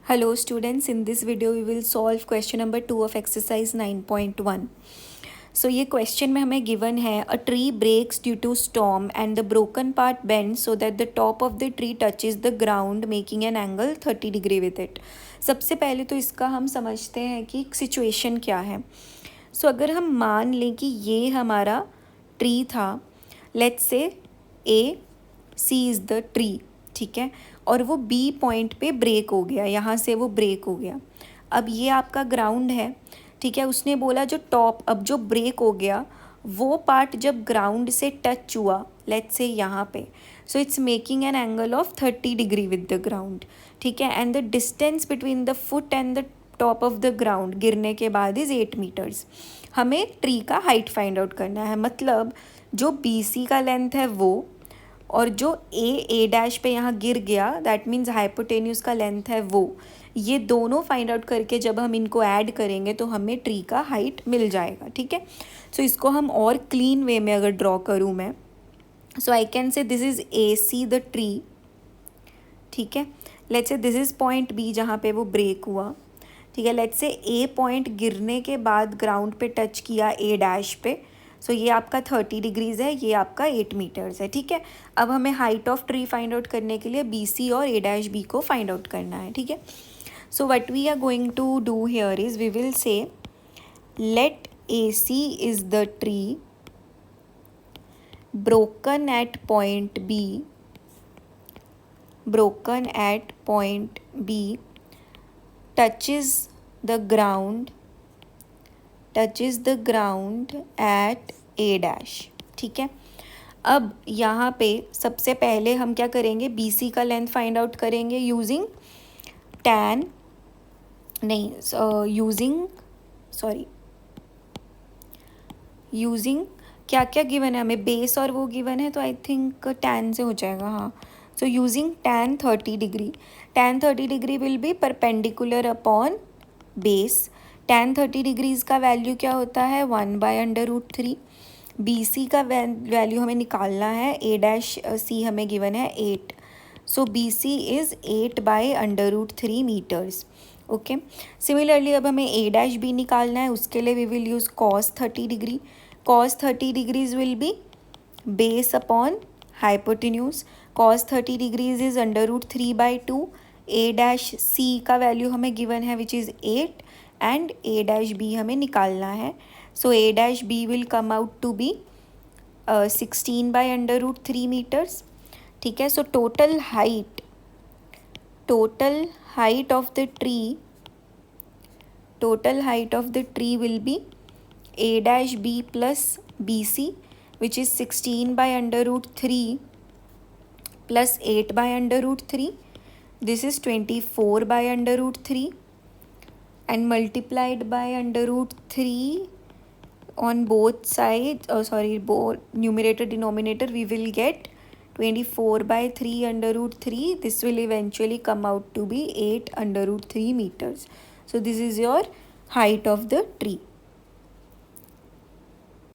Hello students, in this video we will solve question number 2 of exercise 9.1. So ये question में हमें given है a tree breaks due to storm and the broken part bends so that the top of the tree touches the ground making an angle 30 degree with it. सबसे पहले तो इसका हम समझते हैं कि situation क्या है. So अगर हम मान लें कि ये हमारा tree था, let's say A, C is the tree, ठीक है, और वो बी पॉइंट पे ब्रेक हो गया, यहाँ से वो ब्रेक हो गया. अब ये आपका ग्राउंड है, ठीक है. उसने बोला जो टॉप अब जो ब्रेक हो गया वो पार्ट जब ग्राउंड से टच हुआ, लेट्स से यहाँ पे, so it's making an angle of 30 degree with the ground, ठीक है. And the distance between the foot and the top of the ground गिरने के बाद इज़ 8 मीटर्स. हमें ट्री का हाइट फाइंड आउट करना है. मतलब जो बी सी का लेंथ है वो, और जो ए डैश पे यहाँ गिर गया, दैट मीन्स हाइपोटेन्यूस का लेंथ है वो, ये दोनों फाइंड आउट करके जब हम इनको ऐड करेंगे तो हमें ट्री का हाइट मिल जाएगा, ठीक है. सो इसको हम और क्लीन वे में अगर ड्रॉ करूँ मैं, so I can say this is a C the tree, ठीक है. Let's say this is point B जहाँ पे वो ब्रेक हुआ, ठीक है. लेट्स से ए पॉइंट गिरने के बाद ग्राउंड पे टच किया ए डैश पे, सो ये आपका 30 डिग्रीज़ है, ये आपका 8 मीटर्स है, ठीक है. अब हमें height of tree find out करने के लिए बी सी और ए डैश बी को फाइंड आउट करना है, ठीक है. So what we are going to do here is we will say let A C is the tree broken at point B, broken at point B, touches the ground at A dash, ठीक है. अब यहाँ पे सबसे पहले हम क्या करेंगे, बी सी का लेंथ फाइंड आउट करेंगे यूजिंग tan, नहीं यूजिंग क्या क्या गिवन है हमें, बेस और वो गिवन है, तो आई थिंक tan से हो जाएगा. हाँ, so using tan 30 degree, tan 30 degree will be perpendicular upon base. tan 30 degrees का वैल्यू क्या होता है, 1/√3. बी सी का वैल्यू हमें निकालना है, ए डैश सी हमें गिवन है 8, so B C is 8/√3 metres, okay. Similarly अब हमें ए डैश बी निकालना है, उसके लिए we will use cos 30 degree. cos 30 degrees will be base upon hypotenuse. cos 30 degrees is √3/2. A dash C का वैल्यू हमें गिवन है which is 8 and A dash B हमें निकालना है. So A dash B will come out to be 16/√3 metres, ठीक है. So total height of the tree will be a dash b plus bc, which is 16/√3 plus 8/√3. This is 24/√3 and multiplied by √3 on both sides, both numerator denominator, we will get 24/3 This will eventually come out to be 8/3 meters. So this is your height of the tree.